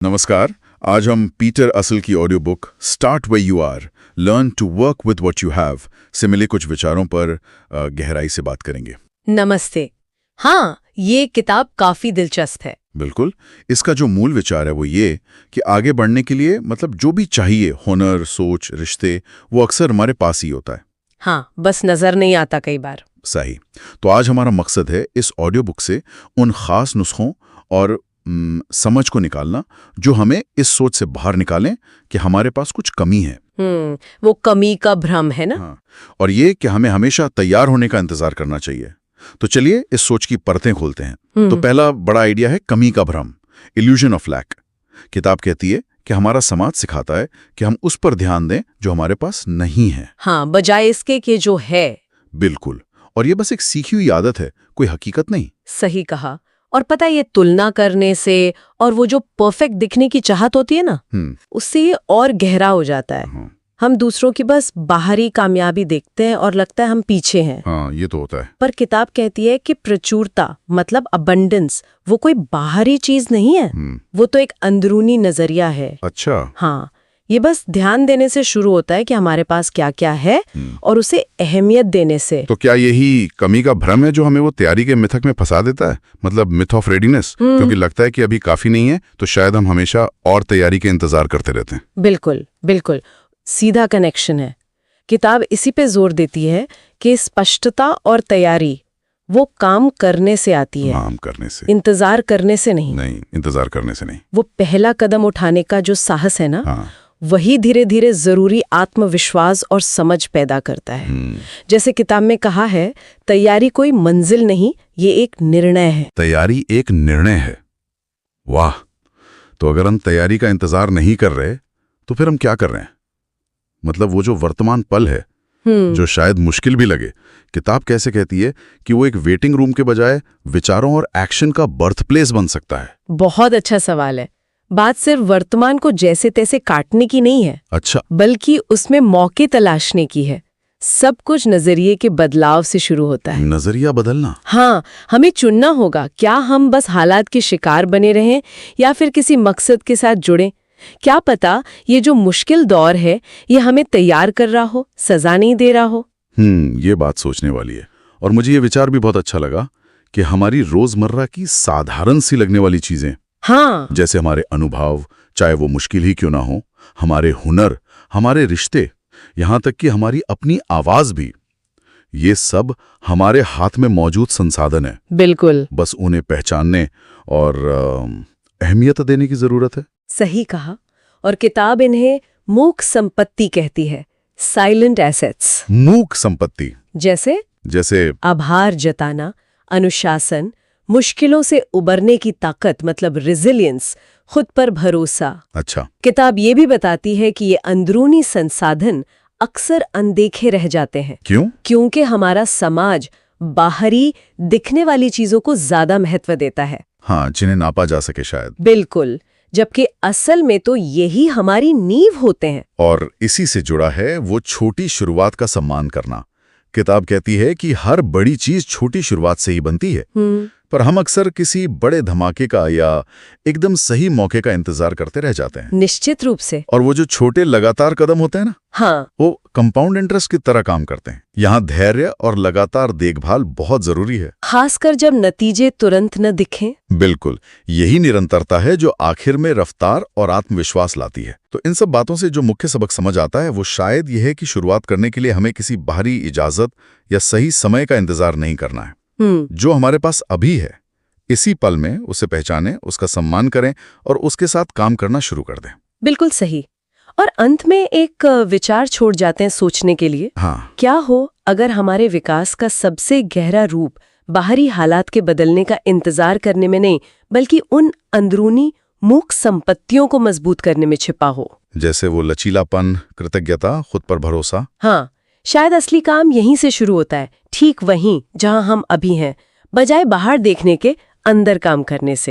नमस्कार। आज हम पीटर असल की audio book start where you are, learn to work with what you have से मिले कुछ विचारों पर गहराई से बात करेंगे। नमस्ते। हाँ, ये किताब काफी दिलचस्प है। बिल्कुल। इसका जो मूल विचार है वो ये कि आगे बढ़ने के लिए मतलब जो भी चाहिए, हुनर, सोच, रिश्ते, वो अक्सर हमारे पास ही होता है। हाँ, बस नजर नहीं आता कई बार। सही। तो आज हमारा मकसद है इस ऑडियो बुक से उन खास नुस्खों और समझ को निकालना जो हमें इस सोच से बाहर निकालें कि हमारे पास कुछ कमी है। वो कमी का भ्रम है ना। हाँ, और ये कि हमें हमेशा तैयार होने का इंतजार करना चाहिए। तो चलिए इस सोच की परतें खोलते हैं। तो पहला बड़ा आइडिया है कमी का भ्रम, इल्यूजन ऑफ लैक। किताब कहती है कि हमारा समाज सिखाता है कि हम उस पर ध्यान दें जो हमारे पास नहीं है। हाँ, बजाय इसके कि जो है। बिल्कुल। और ये बस एक सीखी हुई आदत है, कोई हकीकत नहीं। सही कहा। और पता है, ये तुलना करने से और वो जो परफेक्ट दिखने की चाहत होती है ना, उससे ये और गहरा हो जाता है। हम दूसरों की बस बाहरी कामयाबी देखते हैं और लगता है हम पीछे हैं। हाँ, ये तो होता है। पर किताब कहती है कि प्रचुरता मतलब अबंडेंस वो कोई बाहरी चीज नहीं है, वो तो एक अंदरूनी नजरिया है। अच्छा। हाँ, ये बस ध्यान देने से शुरू होता है कि हमारे पास क्या क्या है और उसे अहमियत देने से। तो क्या यही कमी का भ्रम है जो हमें वो तैयारी के मिथक में फंसा देता है, मतलब मिथ ऑफ रेडीनेस? क्योंकि लगता है कि अभी काफी नहीं है, तो शायद हम हमेशा और तैयारी के इंतजार करते रहते हैं। बिल्कुल बिल्कुल, सीधा कनेक्शन है। किताब इसी पे जोर देती है कि स्पष्टता और तैयारी वो काम करने से आती है, काम करने से, इंतजार करने से नहीं। नहीं, इंतजार करने से नहीं। वो पहला कदम उठाने का जो साहस है ना, हाँ। वही धीरे धीरे जरूरी आत्मविश्वास और समझ पैदा करता है। जैसे किताब में कहा है, तैयारी कोई मंजिल नहीं, ये एक निर्णय है। तैयारी एक निर्णय है। वाह। तो अगर हम तैयारी का इंतजार नहीं कर रहे तो फिर हम क्या कर रहे हैं? मतलब वो जो वर्तमान पल है, जो शायद मुश्किल भी लगे, किताब कैसे कहती है कि वो एक वेटिंग रूम के बजाय विचारों और एक्शन का बर्थ प्लेस बन सकता है। बहुत अच्छा सवाल है। बात सिर्फ वर्तमान को जैसे तैसे काटने की नहीं है। अच्छा। बल्कि उसमें मौके तलाशने की है। सब कुछ नजरिए के बदलाव से शुरू होता है। नजरिया बदलना? हाँ, हमें चुनना होगा, क्या हम बस हालात के शिकार बने रहें या फिर किसी मकसद के साथ जुड़ें। क्या पता ये जो मुश्किल दौर है ये हमें तैयार कर रहा हो, सजा नहीं दे रहा हो। ये बात सोचने वाली है। और मुझे ये विचार भी बहुत अच्छा लगा कि हमारी रोजमर्रा की साधारण सी लगने वाली चीजें, हाँ, जैसे हमारे अनुभव, चाहे वो मुश्किल ही क्यों ना हो, हमारे हुनर, हमारे रिश्ते, यहां तक कि हमारी अपनी आवाज भी, ये सब हमारे हाथ में मौजूद संसाधन है। बिल्कुल। बस उन्हें पहचानने और अहमियत देने की जरूरत है। सही कहा। और किताब इन्हें मूक संपत्ति कहती है, साइलेंट एसेट्स। मूक संपत्ति जैसे आभार जताना, अनुशासन, मुश्किलों से उबरने की ताकत मतलब रेजिलियंस, खुद पर भरोसा। अच्छा। किताब ये भी बताती है कि ये अंदरूनी संसाधन अक्सर अनदेखे रह जाते हैं। क्यों? क्योंकि हमारा समाज बाहरी दिखने वाली चीजों को ज्यादा महत्व देता है। हाँ, जिन्हें नापा जा सके शायद। बिल्कुल, जबकि असल में तो यही हमारी नींव होते हैं। और इसी से जुड़ा है वो छोटी शुरुआत का सम्मान करना। किताब कहती है कि हर बड़ी चीज छोटी शुरुआत से ही बनती है। पर हम अक्सर किसी बड़े धमाके का या एकदम सही मौके का इंतजार करते रह जाते हैं। निश्चित रूप से। और वो जो छोटे लगातार कदम होते हैं ना, हाँ, वो कंपाउंड इंटरेस्ट की तरह काम करते हैं। यहाँ धैर्य और लगातार देखभाल बहुत जरूरी है, खासकर जब नतीजे तुरंत न दिखें। बिल्कुल। यही निरंतरता है जो आखिर में रफ्तार और आत्मविश्वास लाती है। तो इन सब बातों से जो मुख्य सबक समझ आता है वो शायद यह है कि शुरुआत करने के लिए हमें किसी बाहरी इजाजत या सही समय का इंतजार नहीं करना है। जो हमारे पास अभी है, इसी पल में उसे पहचानें, उसका सम्मान करें और उसके साथ काम करना शुरू कर दें। बिल्कुल सही। और अंत में एक विचार छोड़ जाते हैं सोचने के लिए। हाँ। क्या हो अगर हमारे विकास का सबसे गहरा रूप बाहरी हालात के बदलने का इंतजार करने में नहीं, बल्कि उन अंदरूनी मूक संपत्तियों को मजबूत करने में छिपा हो? जैसे वो लचीलापन, कृतज्ञता, खुद पर भरोसा। हाँ, शायद असली काम यहीं से शुरू होता है, ठीक वहीं जहां हम अभी हैं, बजाय बाहर देखने के अंदर काम करने से।